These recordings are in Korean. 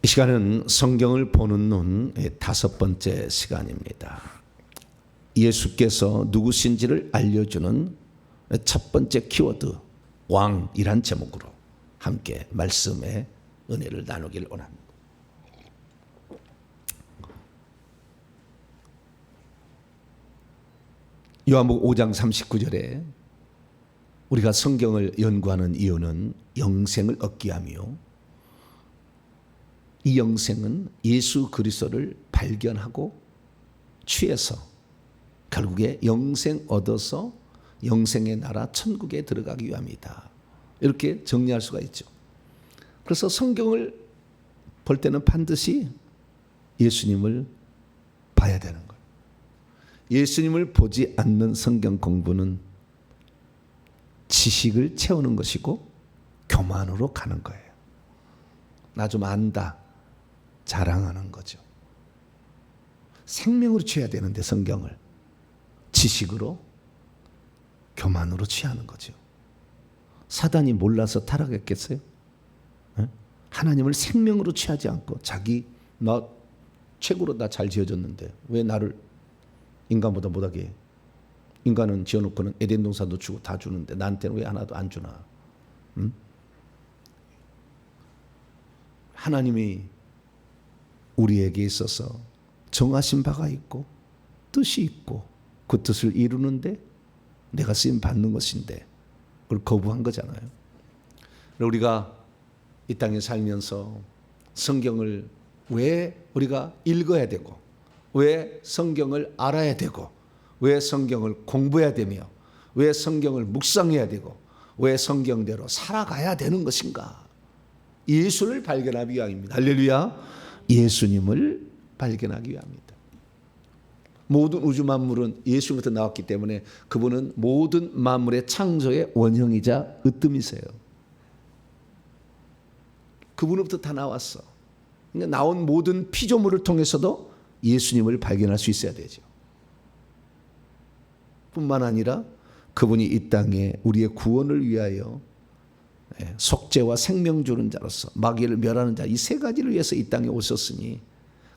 이 시간은 성경을 보는 눈의 5번째 시간입니다. 예수께서 누구신지를 알려주는 첫 번째 키워드, 왕이란 제목으로 함께 말씀의 은혜를 나누길 원합니다. 요한복음 5장 39절에 우리가 성경을 연구하는 이유는 영생을 얻기 위함이요, 이 영생은 예수 그리스도를 발견하고 취해서 결국에 영생 얻어서 영생의 나라 천국에 들어가기 위함이다. 이렇게 정리할 수가 있죠. 그래서 성경을 볼 때는 반드시 예수님을 봐야 되는 거예요. 예수님을 보지 않는 성경 공부는 지식을 채우는 것이고 교만으로 가는 거예요. 나 좀 안다, 자랑하는 거죠. 생명으로 취해야 되는데 성경을 지식으로, 교만으로 취하는 거죠. 사단이 몰라서 타락했겠어요? 하나님을 생명으로 취하지 않고 자기 나 최고로 나 잘 지어졌는데 왜 나를 인간보다 못하게 해? 인간은 지어놓고는 에덴 동산도 주고 다 주는데 나한테는 왜 하나도 안 주나? 하나님이 우리에게 있어서 정하신 바가 있고 뜻이 있고 그 뜻을 이루는데 내가 쓰임 받는 것인데 그걸 거부한 거잖아요. 우리가 이 땅에 살면서 성경을 왜 우리가 읽어야 되고, 왜 성경을 알아야 되고, 왜 성경을 공부해야 되며, 왜 성경을 묵상해야 되고, 왜 성경대로 살아가야 되는 것인가? 예수를 발견하기 위함입니다. 할렐루야. 예수님을 발견하기 위함입니다. 모든 우주 만물은 예수부터 나왔기 때문에 그분은 모든 만물의 창조의 원형이자 으뜸이세요. 그분으로부터 다 나왔어. 그러니까 나온 모든 피조물을 통해서도 예수님을 발견할 수 있어야 되죠. 뿐만 아니라 그분이 이 땅에 우리의 구원을 위하여 속죄와 생명 주는 자로서 마귀를 멸하는 자, 이 세 가지를 위해서 이 땅에 오셨으니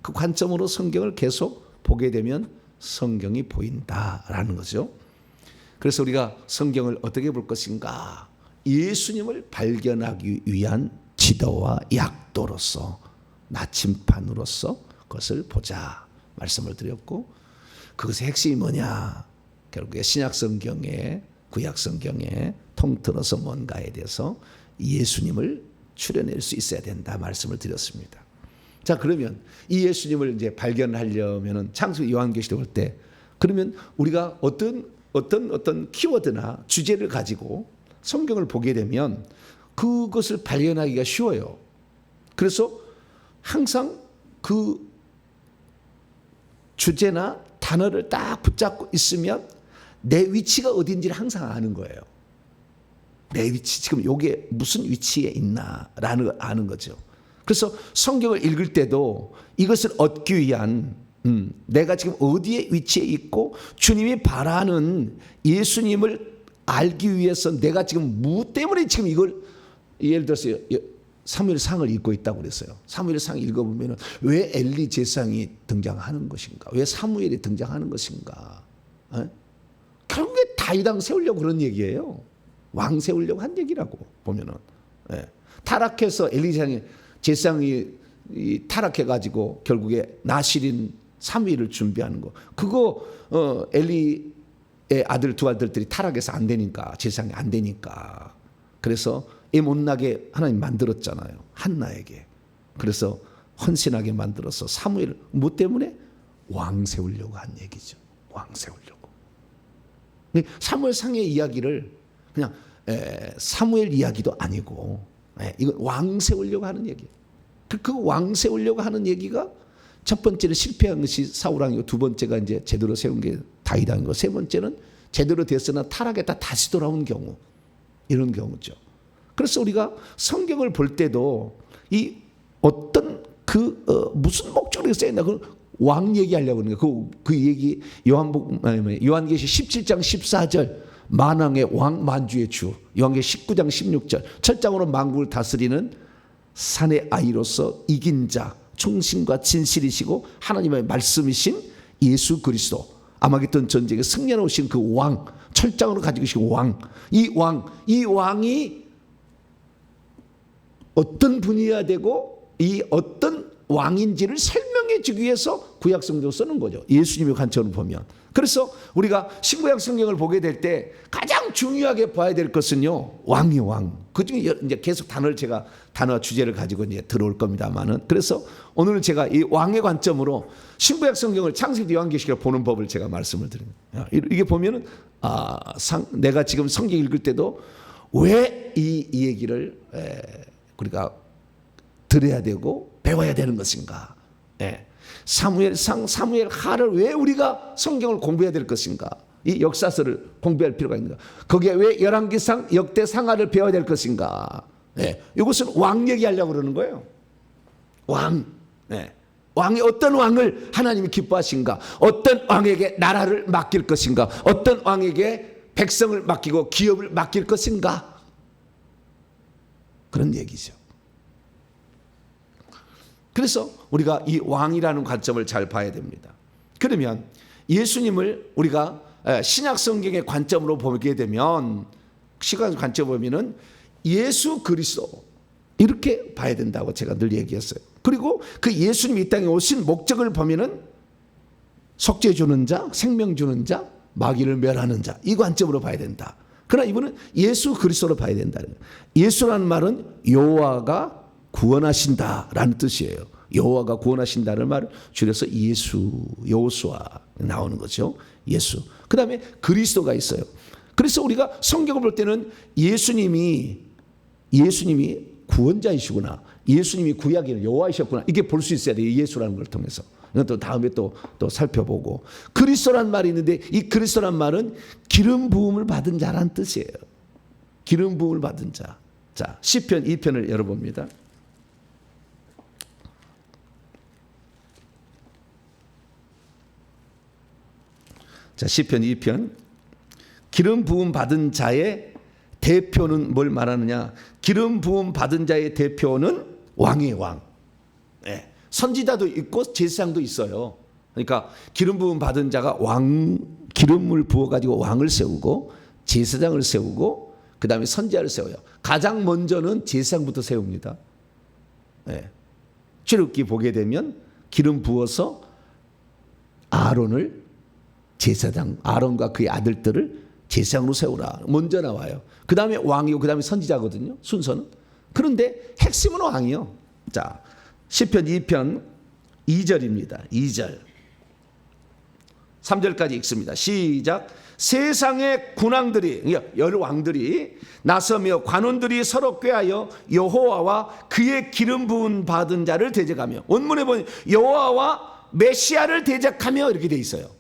그 관점으로 성경을 계속 보게 되면 성경이 보인다라는 거죠. 그래서 우리가 성경을 어떻게 볼 것인가? 예수님을 발견하기 위한 지도와 약도로서, 나침판으로서 그것을 보자 말씀을 드렸고, 그것의 핵심이 뭐냐? 결국에 신약 성경에, 구약 성경에 통틀어서 뭔가에 대해서 예수님을 추려낼 수 있어야 된다 말씀을 드렸습니다. 자, 그러면 이 예수님을 이제 발견하려면은 창세기 요한계시록 볼 때, 그러면 우리가 어떤 키워드나 주제를 가지고 성경을 보게 되면 그것을 발견하기가 쉬워요. 그래서 항상 그 주제나 단어를 딱 붙잡고 있으면 내 위치가 어딘지를 항상 아는 거예요. 내 위치, 지금 이게 무슨 위치에 있나라는 걸 아는 거죠. 그래서 성경을 읽을 때도 이것을 얻기 위한, 내가 지금 어디에 위치해 있고 주님이 바라는 예수님을 알기 위해서 내가 지금 무 때문에 지금 이걸, 예를 들어서 사무엘상을 읽고 있다고 그랬어요. 사무엘상 읽어보면 왜 엘리 제사장이 등장하는 것인가? 왜 사무엘이 등장하는 것인가? 결국에 다윗 왕 세우려고 그런 얘기예요. 왕 세우려고 한 얘기라고 보면은. 타락해서 엘리 제사장이 타락해가지고 결국에 나실인 사무엘을 준비하는 거. 그거 엘리의 아들 두 아들들이 타락해서 안 되니까, 제사장이 안 되니까. 그래서 애 못나게 하나님 만들었잖아요. 한나에게. 그래서 헌신하게 만들어서 사무엘을 뭐 때문에? 왕 세우려고 한 얘기죠. 왕 세우려고. 사무엘상의 이야기를 그냥 사무엘 이야기도 아니고 이건 왕 세우려고 하는 얘기예요. 그 왕 세우려고 하는 얘기가 첫 번째는 실패한 것이 사울왕이고, 두 번째가 이제 제대로 세운 게 다윗왕이고, 세 번째는 제대로 됐으나 타락했다 다시 돌아온 경우, 이런 경우죠. 그래서 우리가 성경을 볼 때도 이 어떤 무슨 목적으로 써있나, 그 왕 얘기하려고 하는 거예요. 그 얘기 요한계시 17장 14절 만왕의 왕 만주의 주, 요한계시 19장 16절, 철장으로 만국을 다스리는 산의 아이로서 이긴 자, 충신과 진실이시고 하나님의 말씀이신 예수 그리스도, 아마겟돈 전쟁에 승리하러 오신 그 왕, 철장으로 가지고 계신 왕, 이 왕이 어떤 분이어야 되고 이 어떤 왕인지를 설명해 주기 위해서 구약 성경을 쓰는 거죠. 예수님의 관점으로 보면. 그래서 우리가 신구약 성경을 보게 될 때 가장 중요하게 봐야 될 것은요, 왕이 왕. 그 중에 이제 계속 단어 주제를 가지고 이제 들어올 겁니다만은, 그래서 오늘 제가 이 왕의 관점으로 신구약 성경을 창세기 요한계시록 보는 법을 제가 말씀을 드립니다. 이게 보면은 내가 지금 성경 읽을 때도 왜 이 얘기를 우리가 들어야 되고 배워야 되는 것인가? 사무엘상, 사무엘 하를 왜 우리가 성경을 공부해야 될 것인가? 이 역사서를 공부할 필요가 있는가? 거기에 왜 열왕기상, 역대상하를 배워야 될 것인가? 이것은 왕 얘기하려고 그러는 거예요. 왕. 왕이 어떤 왕을 하나님이 기뻐하신가? 어떤 왕에게 나라를 맡길 것인가? 어떤 왕에게 백성을 맡기고 기업을 맡길 것인가? 그런 얘기죠. 그래서 우리가 이 왕이라는 관점을 잘 봐야 됩니다. 그러면 예수님을 우리가 신약 성경의 관점으로 보게 되면, 시간 관점으로 보면은 예수 그리스도 이렇게 봐야 된다고 제가 늘 얘기했어요. 그리고 그 예수님이 이 땅에 오신 목적을 보면은 속죄 주는 자, 생명 주는 자, 마귀를 멸하는 자, 이 관점으로 봐야 된다. 그러나 이분은 예수 그리스도로 봐야 된다는 거예요. 예수라는 말은 여호와가 구원하신다라는 뜻이에요. 여호와가 구원하신다는 말을 줄여서 예수, 여호수아 나오는 거죠. 예수. 그 다음에 그리스도가 있어요. 그래서 우리가 성경을 볼 때는 예수님이 구원자이시구나, 예수님이 구약의 여호와이셨구나, 이게 볼 수 있어야 돼요. 예수라는 걸 통해서. 이건 또 다음에 또 살펴보고, 그리스도란 말이 있는데 이 그리스도란 말은 기름 부음을 받은 자라는 뜻이에요. 기름 부음을 받은 자. 자, 시편 2편을 열어봅니다. 자, 시편 2편. 기름 부음 받은 자의 대표는 뭘 말하느냐? 기름 부음 받은 자의 대표는 왕의 왕. 선지자도 있고 제사장도 있어요. 그러니까 기름 부음 받은 자가 기름을 부어 가지고 왕을 세우고 제사장을 세우고 그 다음에 선지자를 세워요. 가장 먼저는 제사장부터 세웁니다. 출애굽기 보게 되면 기름 부어서 아론을 제사장, 아론과 그의 아들들을 제사장으로 세우라. 먼저 나와요. 그 다음에 왕이고 그 다음에 선지자거든요. 순서는. 그런데 핵심은 왕이요. 자, 시편 2편 2절입니다. 2절. 3절까지 읽습니다. 시작. 세상의 군왕들이, 열 왕들이 나서며 관원들이 서로 꾀하여 여호와와 그의 기름 부은 받은 자를 대적하며, 원문에 보면 여호와와 메시아를 대적하며 이렇게 돼 있어요.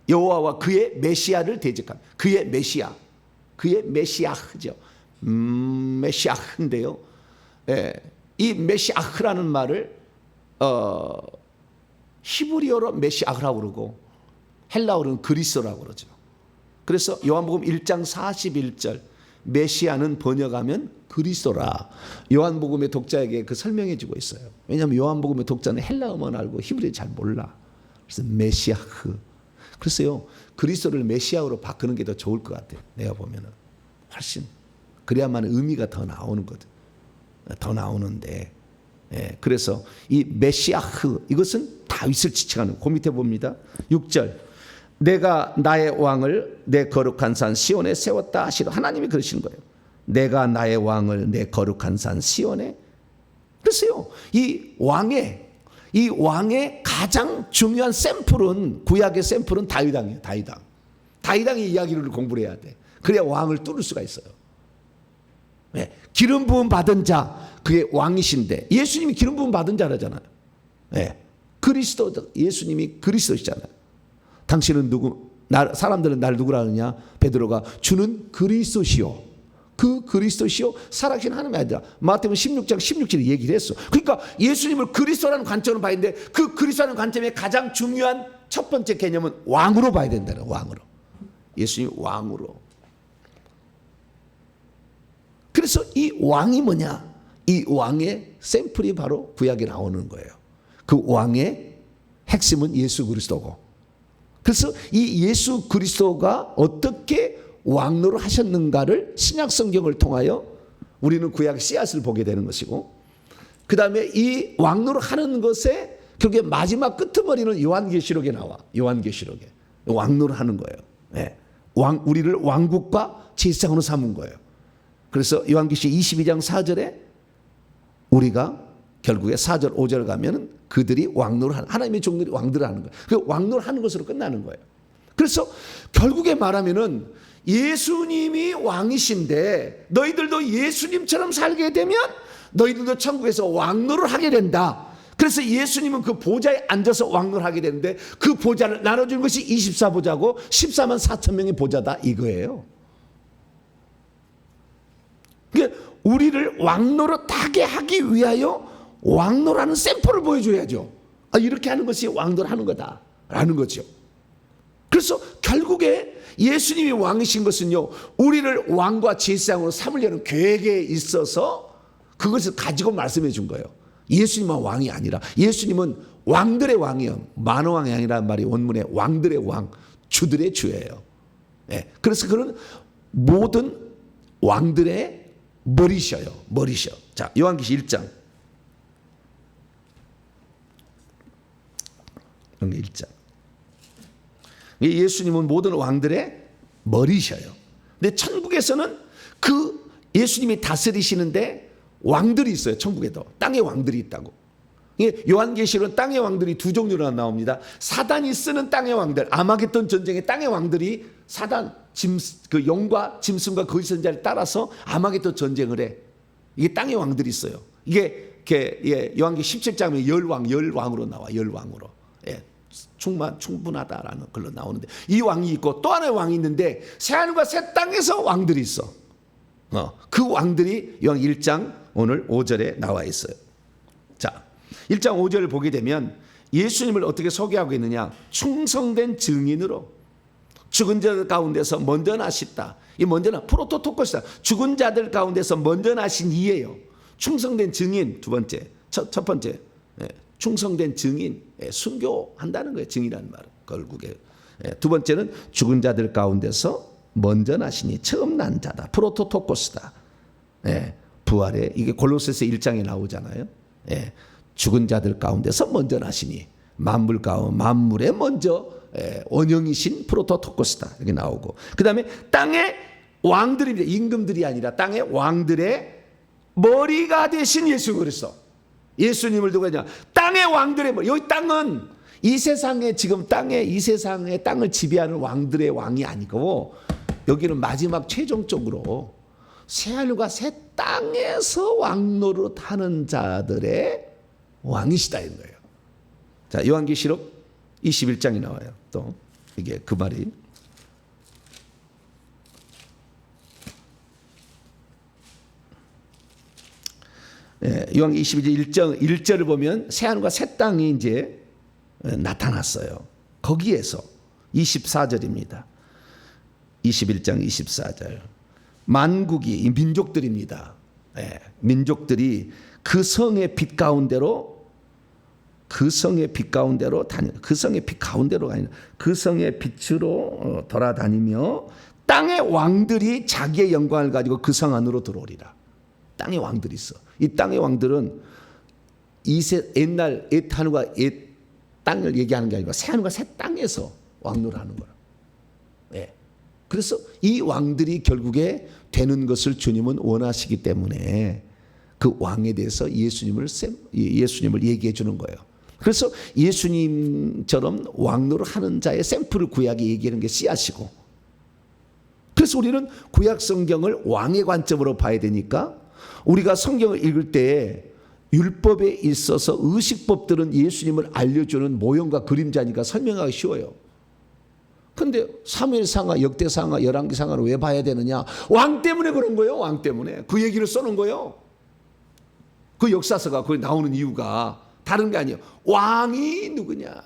여호와와 그의 메시아를 대적하며, 그의 메시아흐죠. 메시아흐인데요. 이 메시아흐라는 말을 히브리어로 메시아흐라고 그러고 헬라어로는 그리스도라고 그러죠. 그래서 요한복음 1장 41절, 메시아는 번역하면 그리스도라. 요한복음의 독자에게 그 설명해 주고 있어요. 왜냐하면 요한복음의 독자는 헬라어만 알고 히브리어 잘 몰라. 그래서 메시아흐. 글쎄요, 그리스도를 메시아로 바꾸는 게 더 좋을 것 같아요. 내가 보면은 훨씬 그래야만 의미가 더 나오는 거든. 더 나오는데, 그래서 이 메시아흐, 이것은 다윗을 지칭하는. 그 밑에 봅니다. 6절. 내가 나의 왕을 내 거룩한 산 시온에 세웠다 하시라. 하나님이 그러시는 거예요. 내가 나의 왕을 내 거룩한 산 시온에. 그래서요, 이 왕의 가장 중요한 샘플은, 구약의 샘플은 다윗왕이에요. 다윗왕의 이야기를 공부를 해야 돼. 그래야 왕을 뚫을 수가 있어요. 기름 부음 받은 자, 그게 왕이신데, 예수님이 기름 부음 받은 자라잖아요. 그리스도, 예수님이 그리스도시잖아요. 당신은 누구? 사람들은 날 누구라 하느냐? 베드로가 주는 그리스도시요. 그 그리스도시요 살아계신 하나님의 아들이라. 마태복음 16장 16절에 얘기를 했어. 그러니까 예수님을 그리스도라는 관점으로 봐야 되는데, 그 그리스도라는 관점의 가장 중요한 첫 번째 개념은 왕으로 봐야 된다는, 왕으로. 예수님 왕으로. 그래서 이 왕이 뭐냐? 이 왕의 샘플이 바로 구약에 나오는 거예요. 그 왕의 핵심은 예수 그리스도고, 그래서 이 예수 그리스도가 어떻게 왕노를 하셨는가를 신약 성경을 통하여 우리는 구약의 씨앗을 보게 되는 것이고, 그 다음에 이 왕노를 하는 것에 결국에 마지막 끄트머리는 요한계시록에 나와. 요한계시록에 왕노를 하는 거예요. 네. 우리를 왕국과 제사장으로 삼은 거예요. 그래서 요한계시록 22장 4절에 우리가 결국에 4절 5절 가면은 그들이 왕노를 하는, 하나님의 종들이 왕들을 하는 거예요. 그 왕노를 하는 것으로 끝나는 거예요. 그래서 결국에 말하면은 예수님이 왕이신데 너희들도 예수님처럼 살게 되면 너희들도 천국에서 왕노를 하게 된다. 그래서 예수님은 그 보좌에 앉아서 왕노를 하게 되는데 그 보좌를 나눠주는 것이 24보좌고 14만 4천 명의 보좌다 이거예요. 그러니까 우리를 왕노로 타게 하기 위하여 왕노라는 샘플을 보여줘야죠. 이렇게 하는 것이 왕노를 하는 거다라는 거죠. 그래서 결국에 예수님이 왕이신 것은요, 우리를 왕과 제사장으로 삼으려는 계획에 있어서 그것을 가지고 말씀해 준 거예요. 예수님은 왕이 아니라, 예수님은 왕들의 왕이요, 만왕이 아니란 말이 원문에 왕들의 왕, 주들의 주예요. 네. 그래서 그런 모든 왕들의 머리셔요. 머리셔. 자, 요한계시록 1장. 1장. 예수님은 모든 왕들의 머리셔요. 근데 천국에서는 그 예수님이 다스리시는데 왕들이 있어요. 천국에도 땅의 왕들이 있다고. 요한계시록은 땅의 왕들이 두 종류로 나옵니다. 사단이 쓰는 땅의 왕들, 아마겟돈 전쟁의 땅의 왕들이 사단 그 영과 짐승과 거짓 선자를 따라서 아마겟돈 전쟁을 해. 이게 땅의 왕들이 있어요. 이게 요한계시록 17장에 열왕으로 나와. 열왕으로. 예. 충분하다라는 걸로 나오는데, 이 왕이 있고 또 하나의 왕이 있는데 새하늘과 새 땅에서 왕들이 있어. 그 왕들이 요한 1장 오늘 5절에 나와 있어요. 자, 1장 5절을 보게 되면 예수님을 어떻게 소개하고 있느냐? 충성된 증인으로 죽은 자들 가운데서 먼저 나셨다. 이 먼저는 프로토토코스다. 죽은 자들 가운데서 먼저 나신 이예요. 충성된 증인. 두 번째, 첫 번째, 충성된 증인, 순교한다는 거예요. 증인이라는 말은 결국에. 두 번째는 죽은 자들 가운데서 먼저 나시니 처음 난 자다. 프로토토코스다. 부활에 이게 골로새서 1장에 나오잖아요. 죽은 자들 가운데서 먼저 나시니 만물에 먼저 원형이신 프로토토코스다. 이렇게 나오고, 그 다음에 땅의 왕들입니다. 임금들이 아니라 땅의 왕들의 머리가 되신 예수 그리스도. 예수님을 두고 하냐? 땅의 왕들의 머리. 여기 땅은 이 세상에 지금 이 세상의 땅을 지배하는 왕들의 왕이 아니고, 여기는 마지막 최종적으로 새하늘과 새 땅에서 왕노릇 하는 자들의 왕이시다 이런 거예요. 자, 요한계시록 21장이 나와요. 또 이게 그 말이. 요한 22장 1절을 보면 새하늘과 새 땅이 이제 나타났어요. 거기에서 24절입니다. 21장 24절. 만국이 민족들입니다. 민족들이 그 성의 빛 가운데로 그 성의 빛 가운데로 아니라 그 성의 빛으로 돌아다니며 땅의 왕들이 자기의 영광을 가지고 그 성 안으로 들어오리라. 땅의 왕들이 있어. 이 땅의 왕들은 옛날 하늘과 땅을 얘기하는 게 아니고 새하늘과 새 땅에서 왕노를 하는 거예요. 그래서 이 왕들이 결국에 되는 것을 주님은 원하시기 때문에 그 왕에 대해서 예수님을 얘기해 주는 거예요. 그래서 예수님처럼 왕노를 하는 자의 샘플을 구약이 얘기하는 게 씨앗이고, 그래서 우리는 구약 성경을 왕의 관점으로 봐야 되니까 우리가 성경을 읽을 때 율법에 있어서 의식법들은 예수님을 알려주는 모형과 그림자니까 설명하기 쉬워요. 근데 사무엘상하, 역대상하, 열왕기상하를 왜 봐야 되느냐? 왕 때문에 그런 거예요. 왕 때문에. 그 얘기를 써놓은 거예요. 그 역사서가 거기 나오는 이유가 다른 게 아니에요. 왕이 누구냐?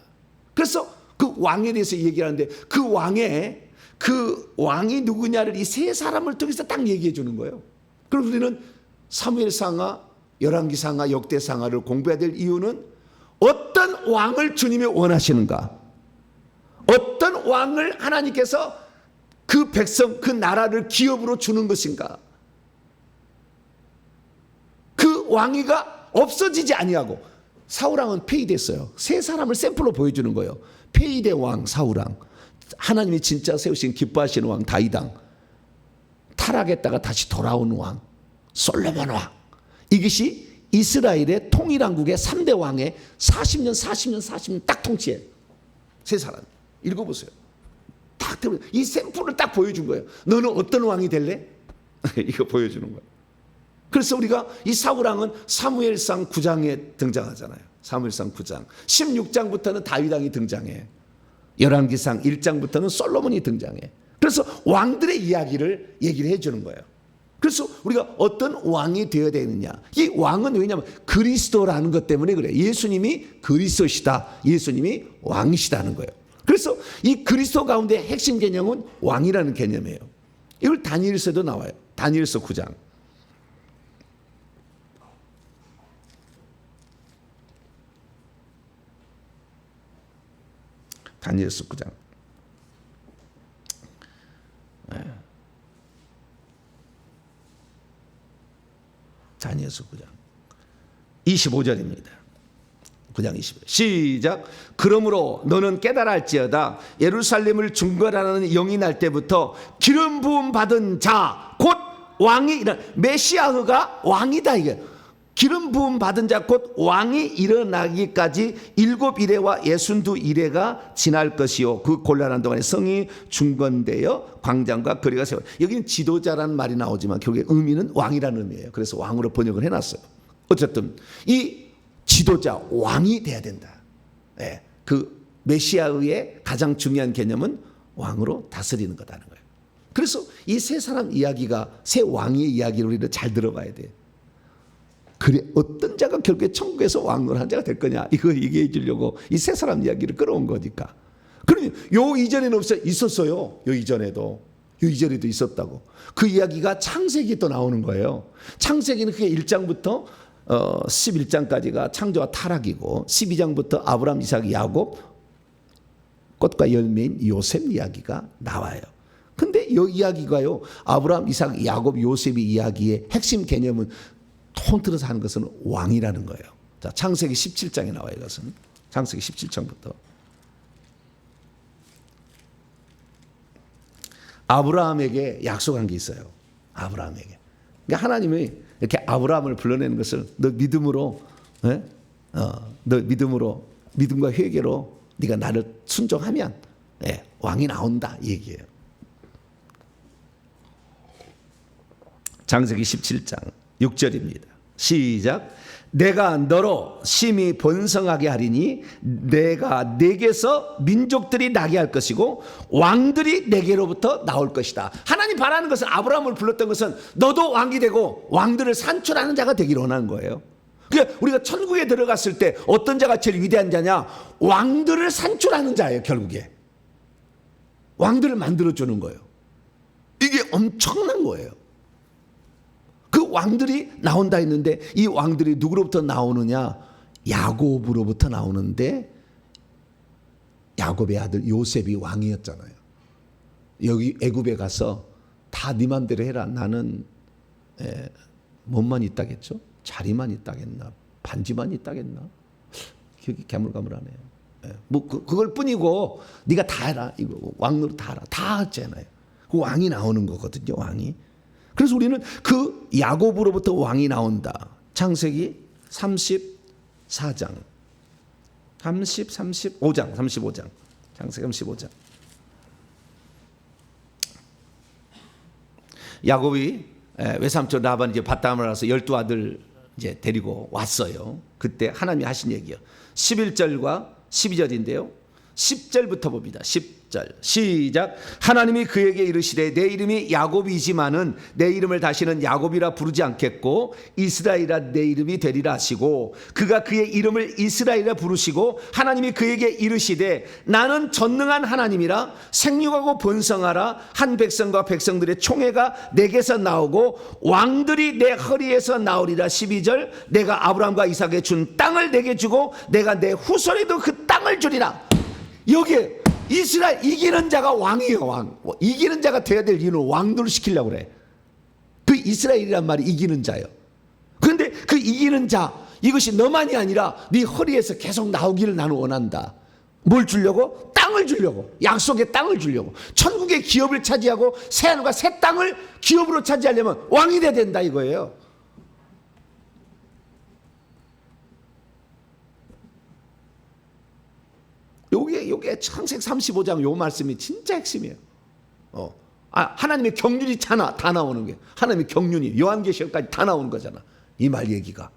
그래서 그 왕에 대해서 얘기하는데 그 왕이 누구냐를 이 세 사람을 통해서 딱 얘기해 주는 거예요. 그럼 우리는 사무엘상하, 열왕기상하 역대상하를 공부해야 될 이유는 어떤 왕을 주님이 원하시는가, 어떤 왕을 하나님께서 그 백성, 그 나라를 기업으로 주는 것인가, 그 왕위가 없어지지 아니하고. 사울왕은 폐위됐어요. 세 사람을 샘플로 보여주는 거예요. 폐위된 왕 사울왕, 하나님이 진짜 세우신 기뻐하시는 왕 다윗왕, 타락했다가 다시 돌아온 왕 솔로몬 왕. 이것이 이스라엘의 통일왕국의 3대 왕의 40년 딱 통치해. 세 사람 읽어보세요. 딱 이 샘플을 딱 보여준 거예요. 너는 어떤 왕이 될래? 이거 보여주는 거예요. 그래서 우리가 이 사울왕은 사무엘상 9장에 등장하잖아요. 사무엘상 9장 16장부터는 다윗왕이 등장해. 열왕기상 1장부터는 솔로몬이 등장해. 그래서 왕들의 이야기를 얘기를 해주는 거예요. 그래서 우리가 어떤 왕이 되어야 되느냐, 이 왕은 왜냐하면 그리스도라는 것 때문에 그래요. 예수님이 그리스도시다, 예수님이 왕이시다는 거예요. 그래서 이 그리스도 가운데 핵심 개념은 왕이라는 개념이에요. 이걸 다니엘서도 나와요. 다니엘서 9장. 다니엘서 9장. 다니엘서 9장 25절입니다. 9장 25절 시작. 그러므로 너는 깨달아 할지어다 예루살렘을 중건하는 영이 날 때부터 기름 부음 받은 자 곧 왕이 메시아가 왕이다. 이게 기름 부음 받은 자 곧 왕이 일어나기까지 7 이레와 62 이레가 지날 것이요 그 곤란한 동안에 성이 중건되어 광장과 거리가 세워. 여기는 지도자라는 말이 나오지만 결국에 의미는 왕이라는 의미예요. 그래서 왕으로 번역을 해놨어요. 어쨌든 이 지도자 왕이 돼야 된다. 예, 그 메시아의 가장 중요한 개념은 왕으로 다스리는 거다는 거예요. 그래서 이 세 사람 이야기가, 세 왕의 이야기를 우리는 잘 들어봐야 돼요. 그래 어떤 자가 결국에 천국에서 왕을 한 자가 될 거냐, 이거 얘기해 주려고 이 세 사람 이야기를 끌어온 거니까. 그러면 요 이전에는 있었어요. 요 이전에도 있었다고. 그 이야기가 창세기에 또 나오는 거예요. 창세기는 그게 1장부터 11장까지가 창조와 타락이고 12장부터 아브라함, 이삭, 야곱, 꽃과 열매인 요셉 이야기가 나와요. 근데 이 이야기가요, 아브라함, 이삭, 야곱, 요셉의 이야기의 핵심 개념은 통틀어서 하는 것은 왕이라는 거예요. 자, 창세기 17장에 나와요. 이것은 창세기 17장부터 아브라함에게 약속한 게 있어요. 아브라함에게. 그러니까 하나님이 이렇게 아브라함을 불러내는 것을 너 믿음으로, 너 믿음으로, 믿음과 회개로 네가 나를 순종하면 왕이 나온다 이 얘기예요. 창세기 17장 6절입니다. 시작. 내가 너로 심히 번성하게 하리니 내가 내게서 민족들이 나게 할 것이고 왕들이 내게로부터 나올 것이다. 하나님 바라는 것은, 아브라함을 불렀던 것은 너도 왕이 되고 왕들을 산출하는 자가 되기를 원하는 거예요. 그러니까 우리가 천국에 들어갔을 때 어떤 자가 제일 위대한 자냐? 왕들을 산출하는 자예요. 결국에 왕들을 만들어주는 거예요. 이게 엄청난 거예요. 그 왕들이 나온다 했는데 이 왕들이 누구로부터 나오느냐? 야곱으로부터 나오는데 야곱의 아들 요셉이 왕이었잖아요. 여기 애굽에 가서 다 네 맘대로 해라. 나는 몸만 있다겠죠? 자리만 있다겠나? 반지만 있다겠나? 기억이 가물가물하네요. 뭐 그걸 뿐이고 네가 다 해라. 이거 왕으로 다 하라. 다 했잖아요. 그 왕이 나오는 거거든요. 왕이. 그래서 우리는 그 야곱으로부터 왕이 나온다. 창세기 34장 35장 창세기 35장. 야곱이 외삼촌 라반이 이제 밧담을 와서 12아들 이제 데리고 왔어요. 그때 하나님이 하신 얘기요. 11절과 12절인데요. 10절부터 봅니다. 10절 시작. 하나님이 그에게 이르시되 내 이름이 야곱이지만은 내 이름을 다시는 야곱이라 부르지 않겠고 이스라엘이라 내 이름이 되리라 하시고 그가 그의 이름을 이스라엘이라 부르시고 하나님이 그에게 이르시되 나는 전능한 하나님이라 생육하고 번성하라. 한 백성과 백성들의 총회가 내게서 나오고 왕들이 내 허리에서 나오리라. 12절 내가 아브라함과 이삭에 준 땅을 내게 주고 내가 내 후손에도 그 땅을 주리라. 여기에 이스라엘 이기는 자가 왕이에요. 왕. 이기는 자가 돼야 될 이유는 왕들을 시키려고 그래. 그 이스라엘이란 말이 이기는 자예요. 그런데 그 이기는 자 이것이 너만이 아니라 네 허리에서 계속 나오기를 나는 원한다. 뭘 주려고? 땅을 주려고. 약속의 땅을 주려고. 천국의 기업을 차지하고 새하늘과 새 땅을 기업으로 차지하려면 왕이 돼야 된다 이거예요. 요게 창세기 35장 요 말씀이 진짜 핵심이에요. 하나님의 경륜이 다 나오는 게 하나님의 경륜이 요한계시록까지 다 나오는 거잖아. 이 말 얘기가.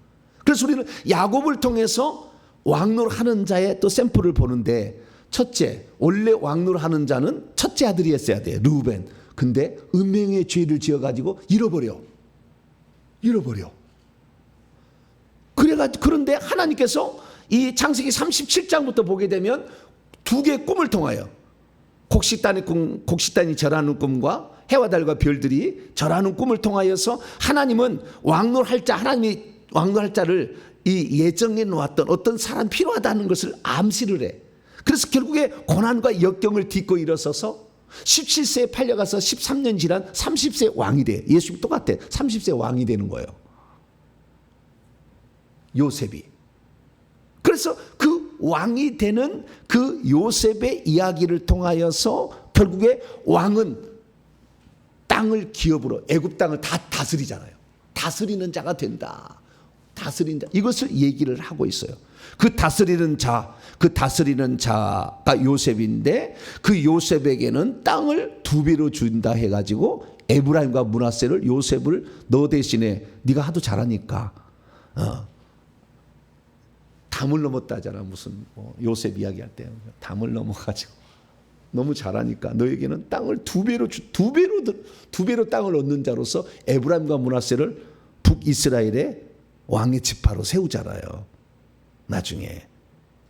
그래서 우리는 야곱을 통해서 왕노릇하는 자의 또 샘플을 보는데 첫째, 원래 왕노릇하는 자는 첫째 아들이었어야 돼. 르우벤. 근데 음행의 죄를 지어가지고 잃어버려. 그런데 하나님께서 이 창세기 37장부터 보게 되면 두 개의 꿈을 통하여 곡식단이 절하는 꿈과 해와 달과 별들이 절하는 꿈을 통하여서 하나님은 하나님이 왕노할 자를 이 예정해 놓았던 어떤 사람 필요하다는 것을 암시를 해. 그래서 결국에 고난과 역경을 딛고 일어서서 17세에 팔려가서 13년 지난 30세 왕이 돼. 예수님 똑같아. 30세 왕이 되는 거예요. 요셉이. 그래서 그 왕이 되는 그 요셉의 이야기를 통하여서 결국에 왕은 땅을 기업으로 애굽 땅을 다 다스리잖아요. 다스리는 자가 된다. 다스리는 자. 이것을 얘기를 하고 있어요. 그 다스리는 자가 요셉인데 그 요셉에게는 땅을 2배로 준다 해가지고 에브라임과 므낫세를 요셉을 너 대신에 네가 하도 잘하니까 담을 넘었다잖아. 무슨 요셉 이야기할 때 담을 넘어가지고 너무 잘하니까 너에게는 땅을 2배로 땅을 얻는 자로서 에브라임과 므낫세를 북이스라엘의 왕의 지파로 세우잖아요. 나중에.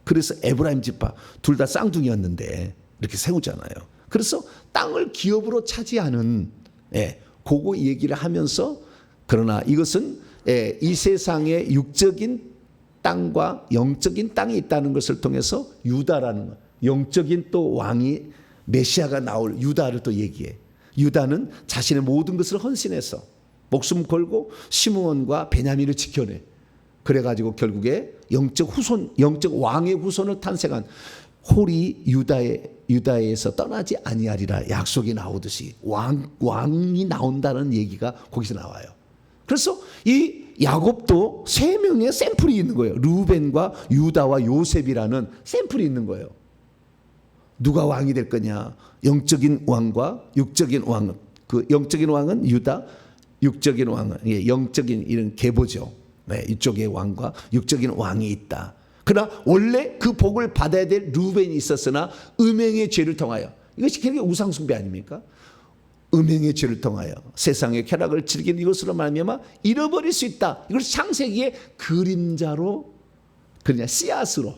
그래서 에브라임 지파 둘 다 쌍둥이였는데 이렇게 세우잖아요. 그래서 땅을 기업으로 차지하는 그거 얘기를 하면서 그러나 이것은 이 세상의 육적인 땅과 영적인 땅이 있다는 것을 통해서 유다라는 것, 영적인 또 왕이 메시아가 나올 유다를 또 얘기해. 유다는 자신의 모든 것을 헌신해서 목숨 걸고 시므온과 베냐민을 지켜내. 그래가지고 결국에 영적 왕의 후손을 탄생한 홀이 유다에서 떠나지 아니하리라 약속이 나오듯이 왕이 나온다는 얘기가 거기서 나와요. 그래서 이 야곱도 3명의 샘플이 있는 거예요. 르우벤과 유다와 요셉이라는 샘플이 있는 거예요. 누가 왕이 될 거냐? 영적인 왕과 육적인 왕. 그 영적인 왕은 유다, 육적인 왕은 영적인 이런 계보죠. 이쪽의 왕과 육적인 왕이 있다. 그러나 원래 그 복을 받아야 될 르우벤이 있었으나 음행의 죄를 통하여, 이것이 굉장히 우상숭배 아닙니까? 음행의 죄를 통하여 세상의 쾌락을 즐기는 이것으로 말미암아 잃어버릴 수 있다. 이걸 창세기의 그림자로 그냥 씨앗으로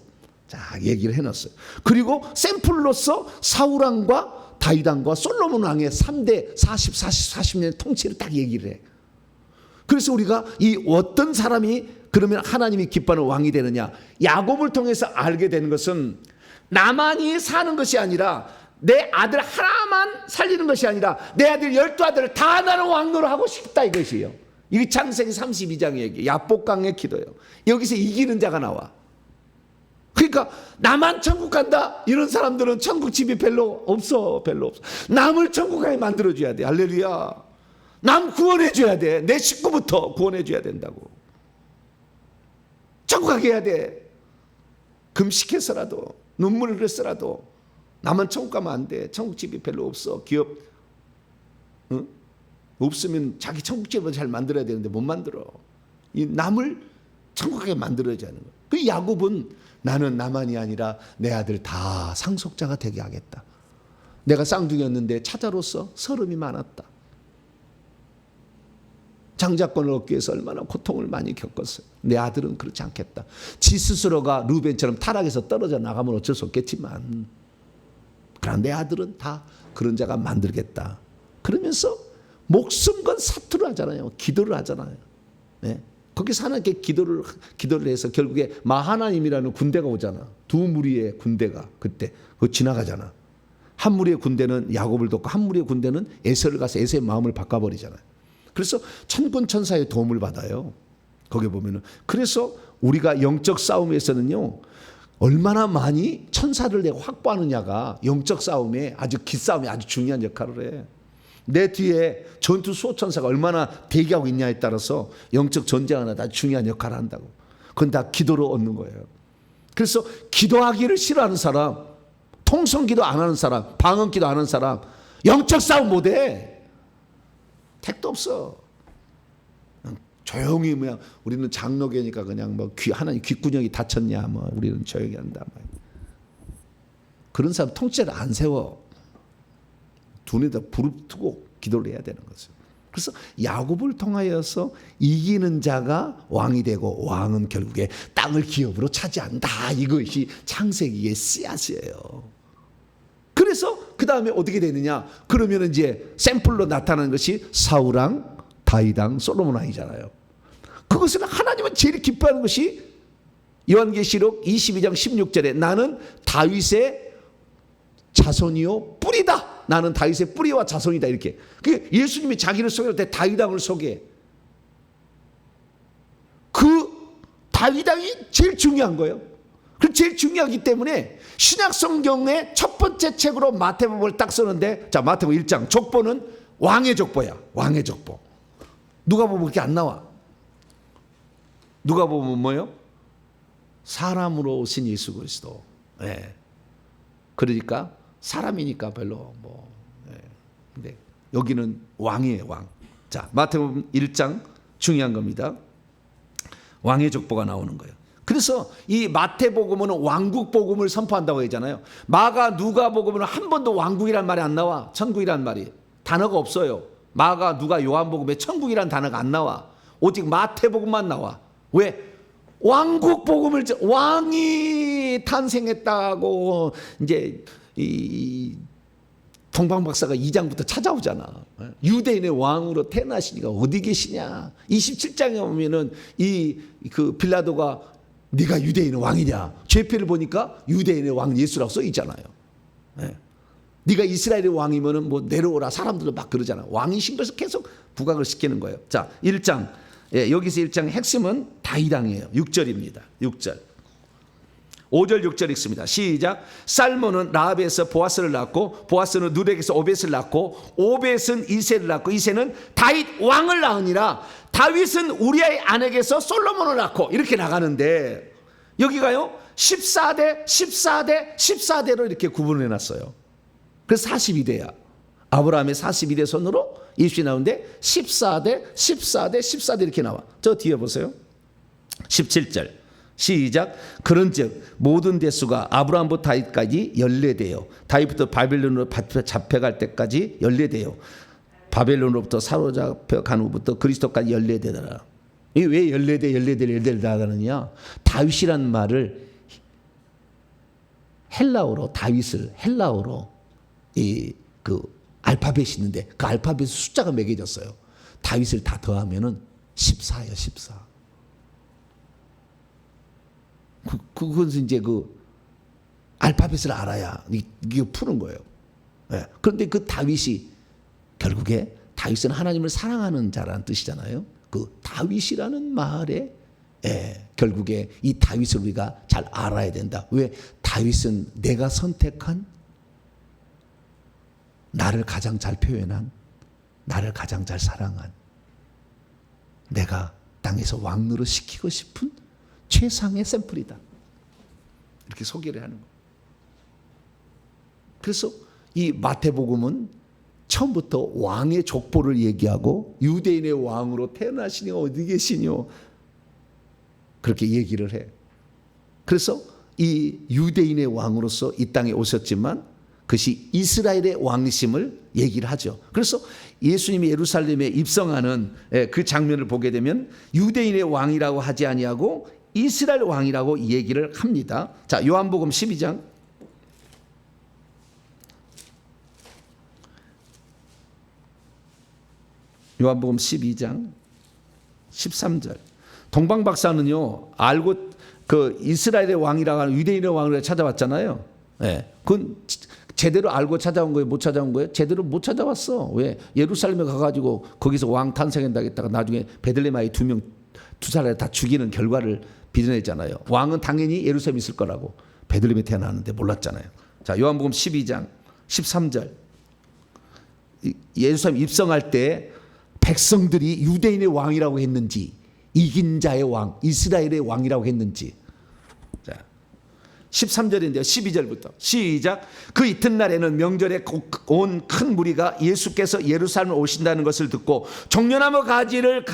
얘기를 해놨어요. 그리고 샘플로서 사울왕과 다윗왕과 솔로몬 왕의 3대 40년 통치를 딱 얘기를 해. 그래서 우리가 이 어떤 사람이 그러면 하나님이 기뻐하는 왕이 되느냐, 야곱을 통해서 알게 되는 것은 나만이 사는 것이 아니라 내 아들 하나만 살리는 것이 아니라 내 아들 12아들을 다 나는 왕노로 하고 싶다 이것이에요. 이게 창세기 32장의 얘기, 야복강의 기도예요. 여기서 이기는 자가 나와. 그러니까 나만 천국 간다 이런 사람들은 천국 집이 별로 없어. 남을 천국 가게 만들어줘야 돼. 할렐루야. 남 구원해줘야 돼. 내 식구부터 구원해줘야 된다고. 천국 가게 해야 돼. 금식해서라도 눈물을 흘려서라도 나만 천국 가면 안 돼. 천국 집이 별로 없어. 기업 없으면 자기 천국 집을 잘 만들어야 되는데 못 만들어. 이 남을 천국 가게 만들어야 하는 거야. 그 야곱은 나는 나만이 아니라 내 아들 다 상속자가 되게 하겠다. 내가 쌍둥이였는데 차자로서 서름이 많았다. 장자권을 얻기 위해서 얼마나 고통을 많이 겪었어요. 내 아들은 그렇지 않겠다. 지 스스로가 루벤처럼 타락해서 떨어져 나가면 어쩔 수 없겠지만, 그러나 내 아들은 다 그런 자가 만들겠다. 그러면서 목숨 건 사투를 하잖아요. 기도를 하잖아요. 네? 거기서 하나님께 기도를 해서 결국에 마하나님이라는 군대가 오잖아. 두 무리의 군대가 그때 그거 지나가잖아. 한 무리의 군대는 야곱을 돕고 한 무리의 군대는 에서를 가서 에서의 마음을 바꿔버리잖아요. 그래서 천군 천사의 도움을 받아요. 거기 보면은. 그래서 우리가 영적 싸움에서는요, 얼마나 많이 천사를 내가 확보하느냐가 영적 싸움에 아주 기싸움에 아주 중요한 역할을 해. 내 뒤에 전투 수호천사가 얼마나 대기하고 있냐에 따라서 영적 전쟁하나 다 중요한 역할을 한다고. 그건 다 기도로 얻는 거예요. 그래서 기도하기를 싫어하는 사람, 통성기도 안 하는 사람, 방언기도 안 하는 사람, 영적 싸움 못해. 택도 없어. 조용히 그냥 우리는 장로교니까 그냥 뭐 하나님 귓구녕이 닫혔냐 뭐 우리는 조용히 한다. 그런 사람 통째로 안 세워. 눈에다 불을 두고 기도를 해야 되는 거죠. 그래서 야곱을 통하여서 이기는 자가 왕이 되고 왕은 결국에 땅을 기업으로 차지한다. 이것이 창세기의 씨앗이에요. 그래서 그 다음에 어떻게 되느냐? 그러면 이제 샘플로 나타나는 것이 사울왕, 다윗왕, 솔로몬 왕이잖아요. 그것을 하나님은 제일 기뻐하는 것이 요한계시록 22장 16절에 나는 다윗의 자손이요 뿌리다. 나는 다윗의 뿌리와 자손이다. 이렇게. 예수님이 자기를 소개할 때 다윗왕을 소개해. 그 다윗왕이 제일 중요한 거예요. 그 제일 중요하기 때문에 신약 성경의 첫 번째 책으로 마태복음을 딱 쓰는데, 자, 마태복음 1장 족보는 왕의 족보야. 왕의 족보. 누가복음 그렇게 안 나와. 누가복음은 뭐예요? 사람으로 오신 예수 그리스도. 예. 그러니까 사람이니까 별로 뭐. 예. 근데 여기는 왕이에요, 왕. 자, 마태복음 1장 중요한 겁니다. 왕의 족보가 나오는 거예요. 그래서 이 마태복음은 왕국복음을 선포한다고 하잖아요. 마가 누가복음은 한 번도 왕국이란 말이 안 나와. 천국이란 말이 단어가 없어요. 마가 누가 요한복음에 천국이란 단어가 안 나와. 오직 마태복음만 나와. 왜? 왕국복음을 왕이 탄생했다고 이제 이 동방박사가 2장부터 찾아오잖아. 유대인의 왕으로 태어나시니까 어디 계시냐. 27장에 보면은 그 빌라도가 네가 유대인의 왕이냐. 죄표를 보니까 유대인의 왕 예수라고 써 있잖아요. 네. 네가 이스라엘의 왕이면은 뭐 내려오라. 사람들도 막 그러잖아. 왕이신 것을 계속 부각을 시키는 거예요. 자, 1장. 예, 여기서 1장 핵심은 다윗왕이에요. 6절입니다. 6절. 5절 6절 읽습니다. 시작. 살몬은 라합에서 보아스를 낳고 보아스는 누렉에서 오벳을 낳고 오벳은 이새를 낳고 이새는 다윗 왕을 낳으니라. 다윗은 우리아의 아내에게서 솔로몬을 낳고 이렇게 나가는데 여기가요 14대 14대 14대로 이렇게 구분해 놨어요. 그래서 42대야. 아브라함의 42대 손으로 이십이 나오는데 14대 14대 14대 이렇게 나와. 저 뒤에 보세요. 17절 시작. 그런즉 모든 대수가 아브라함부터 다윗까지 14대요. 다윗부터 바벨론으로 잡혀갈 때까지 14대요. 바벨론으로부터 사로잡혀간 후부터 그리스도까지 14대더라. 이게 왜 14대 하느냐? 다윗이란 말을 헬라어로 다윗을 헬라어로 그 알파벳이 있는데 그 알파벳 숫자가 매겨졌어요. 다윗을 다 더하면은 14예요, 14. 그것은 이제 그 알파벳을 알아야 이게 푸는 거예요. 네. 그런데 그 다윗이 결국에 다윗은 하나님을 사랑하는 자라는 뜻이잖아요. 그 다윗이라는 말에 결국에 이 다윗을 우리가 잘 알아야 된다. 왜? 다윗은 내가 선택한 나를 가장 잘 표현한 나를 가장 잘 사랑한 내가 땅에서 왕노릇 시키고 싶은 최상의 샘플이다. 이렇게 소개를 하는 거예요. 그래서 이 마태복음은 처음부터 왕의 족보를 얘기하고 유대인의 왕으로 태어나시니 어디 계시뇨 그렇게 얘기를 해. 그래서 이 유대인의 왕으로서 이 땅에 오셨지만 그것이 이스라엘의 왕이심을 얘기를 하죠. 그래서 예수님이 예루살렘에 입성하는 그 장면을 보게 되면 유대인의 왕이라고 하지 아니하고 이스라엘 왕이라고 얘기를 합니다. 자, 요한복음 12장 요한복음 12장 13절. 동방 박사는요 알고 그 이스라엘의 왕이라고 하는 유대인의 왕을 찾아왔잖아요. 예, 그건 제대로 알고 찾아온 거예요? 못 찾아온 거예요? 제대로 못 찾아왔어. 왜? 예루살렘에 가가지고 거기서 왕 탄생한다겠다가 나중에 베들레헴 아이 두 사람을 다 죽이는 결과를 빚어냈잖아요. 왕은 당연히 예루살렘에 있을 거라고 베들레헴에 태어나는데 몰랐잖아요. 자, 요한복음 12장 13절. 예루살렘 입성할 때 백성들이 유대인의 왕이라고 했는지 이긴 자의 왕, 이스라엘의 왕이라고 했는지. 자, 13절인데요. 12절부터 시작. 그 이튿날에는 명절에 온 큰 무리가 예수께서 예루살렘에 오신다는 것을 듣고 종려나무 가지를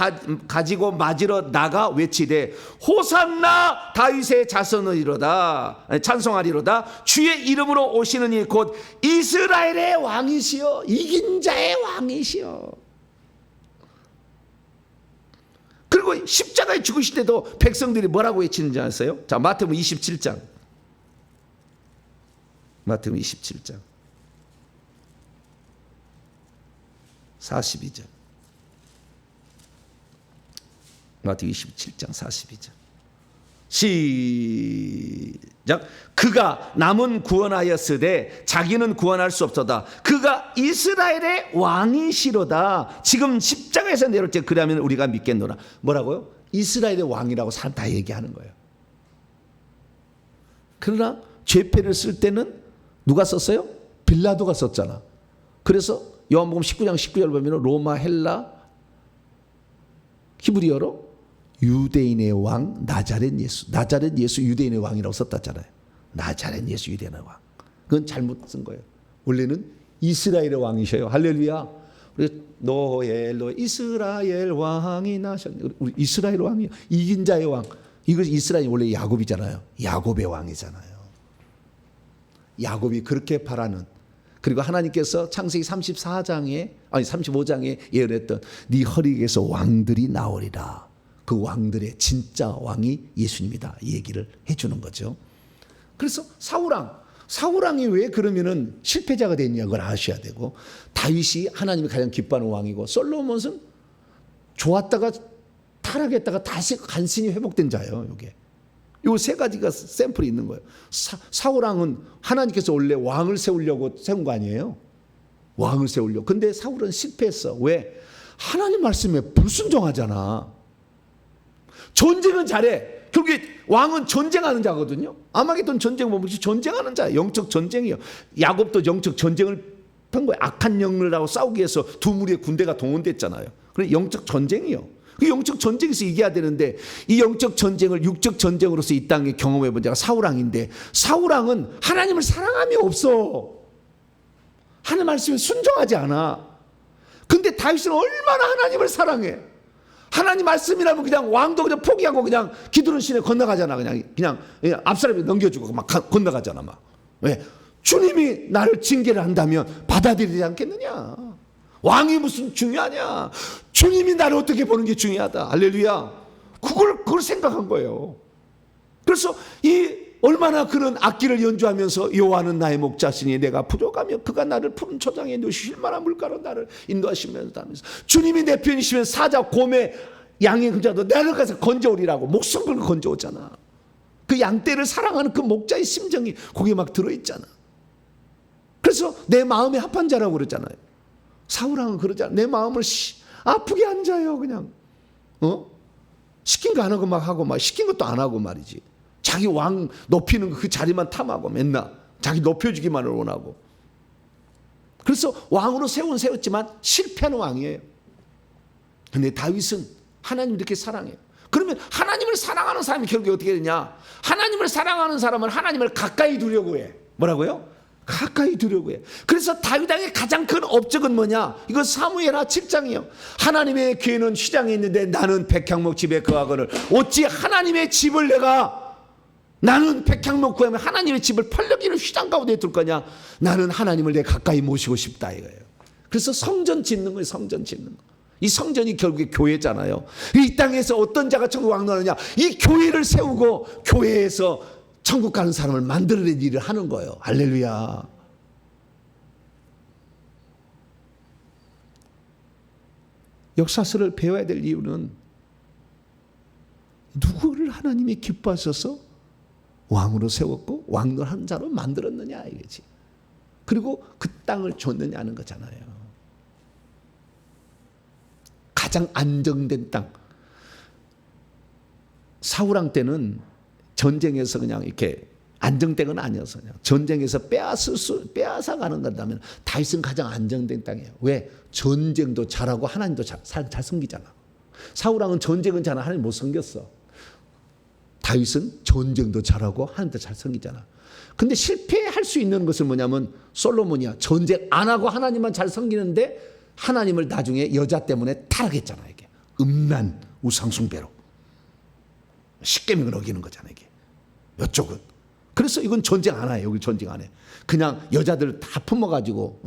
가지고 맞으러 나가 외치되 호산나 다윗의 자손이로다 찬송하리로다 주의 이름으로 오시는 이 곧 이스라엘의 왕이시여 이긴 자의 왕이시여. 그리고 십자가에 죽으실 때도 백성들이 뭐라고 외치는지 아세요? 자, 마태복음 27장. 마태복음 27장 42절. 마태복음 27장 42절. 시작. 그가 남은 구원하였으되 자기는 구원할 수 없도다. 그가 이스라엘의 왕이시로다. 지금 십자가에서 내려올 때 그러면 우리가 믿겠노라. 뭐라고요? 이스라엘의 왕이라고 사람 다 얘기하는 거예요. 그러나 죄패를 쓸 때는 누가 썼어요? 빌라도가 썼잖아. 그래서 요한복음 19장 19절 보면 로마, 헬라, 히브리어로 유대인의 왕 나자렛 예수 유대인의 왕이라고 썼다잖아요. 나자렛 예수 유대인의 왕. 그건 잘못 쓴 거예요. 원래는 이스라엘의 왕이셔요. 할렐루야. 우리 노엘 이스라엘 왕이 나셨네. 우리 이스라엘 왕이요. 이긴 자의 왕. 이거 이스라엘이 원래 야곱이잖아요. 야곱의 왕이잖아요. 야곱이 그렇게 바라는. 그리고 하나님께서 창세기 35장에 예언했던 네 허리에서 왕들이 나오리라. 그 왕들의 진짜 왕이 예수님이다. 이 얘기를 해주는 거죠. 그래서 사울왕이 왜 그러면은 실패자가 됐냐 그걸 아셔야 되고, 다윗이 하나님이 가장 기뻐하는 왕이고, 솔로몬은 좋았다가 타락했다가 다시 간신히 회복된 자예요. 이게 요 세 가지가 샘플이 있는 거예요. 사울왕은 하나님께서 원래 왕을 세우려고 세운 거 아니에요? 왕을 세우려고. 근데 사울은 실패했어. 왜? 하나님 말씀에 불순종하잖아. 전쟁은 잘해. 결국에 왕은 전쟁하는 자거든요. 아마겟돈 전쟁 보면 전쟁하는 자예요. 영적 전쟁이에요. 야곱도 영적 전쟁을 한 거예요. 악한 영들하고 싸우기 위해서 두 무리의 군대가 동원됐잖아요. 그래 영적 전쟁이에요. 그 영적 전쟁에서 이겨야 되는데 이 영적 전쟁을 육적 전쟁으로서 이 땅에 경험해 본 자가 사울왕인데, 사울왕은 하나님을 사랑함이 없어. 하나님 말씀에 순종하지 않아. 근데 다윗은 얼마나 하나님을 사랑해. 하나님 말씀이라면 그냥 왕도 그냥 포기하고 그냥 기드론 시내 건너가잖아. 그냥 앞사람이 넘겨주고 막 건너가잖아. 막. 왜? 주님이 나를 징계를 한다면 받아들이지 않겠느냐. 왕이 무슨 중요하냐. 주님이 나를 어떻게 보는 게 중요하다. 할렐루야. 그걸 생각한 거예요. 그래서 얼마나 그런 악기를 연주하면서 여호와는 나의 목자시니 내가 부족하며 그가 나를 푸른 초장에 놓으실 만한 물가로 나를 인도하시면서 하면서, 주님이 내 편이시면 사자 곰의 양의 금자도 나를 가서 건져오리라고 목숨 걸고 건져오잖아. 그 양떼를 사랑하는 그 목자의 심정이 거기에 막 들어있잖아. 그래서 내 마음에 합한 자라고 그러잖아요. 사울왕은 그러잖아. 내 마음을 아프게 앉아요. 그냥 시킨 거 안 하고 막 하고 막 시킨 것도 안 하고 말이지. 자기 왕 높이는 그 자리만 탐하고 맨날 자기 높여주기만을 원하고. 그래서 왕으로 세웠지만 실패하는 왕이에요. 근데 다윗은 하나님을 이렇게 사랑해요. 그러면 하나님을 사랑하는 사람이 결국에 어떻게 되냐. 하나님을 사랑하는 사람은 하나님을 가까이 두려고 해. 뭐라고요? 가까이 두려고 해. 그래서 다윗 왕의 가장 큰 업적은 뭐냐. 이거 사무엘하 7장이에요. 하나님의 귀에는 휘장이 있는데 나는 백향목 집에 거하거늘 어찌 하나님의 집을 내가 나는 백향목 구하면 하나님의 집을 펄럭이는 휘장 가운데 둘 거냐? 나는 하나님을 내 가까이 모시고 싶다 이거예요. 그래서 성전 짓는 거예요. 성전 짓는 거. 이 성전이 결국에 교회잖아요. 이 땅에서 어떤 자가 천국 왕노하느냐? 이 교회를 세우고 교회에서 천국 가는 사람을 만들어낸 일을 하는 거예요. 할렐루야. 역사서를 배워야 될 이유는 누구를 하나님이 기뻐하셔서 왕으로 세웠고 왕노한 자로 만들었느냐 이거지. 그리고 그 땅을 줬느냐는 거잖아요. 가장 안정된 땅. 사울왕 때는 전쟁에서 그냥 이렇게 안정된 건 아니었어요. 전쟁에서 빼앗아가는 거라면 다윗은 가장 안정된 땅이에요. 왜? 전쟁도 잘하고 하나님도 잘 섬기잖아. 사울왕은 전쟁은 잘하고 하나님 못 섬겼어. 다윗은 전쟁도 잘하고 하나님도 잘 섬기잖아. 근데 실패할 수 있는 것은 뭐냐면 솔로몬이야. 전쟁 안 하고 하나님만 잘 섬기는데 하나님을 나중에 여자 때문에 타락했잖아. 이게 음란 우상숭배로 십계명을 어기는 거잖아. 이게 이쪽은. 그래서 이건 전쟁 안 해요. 여기 전쟁 안 해. 그냥 여자들 다 품어가지고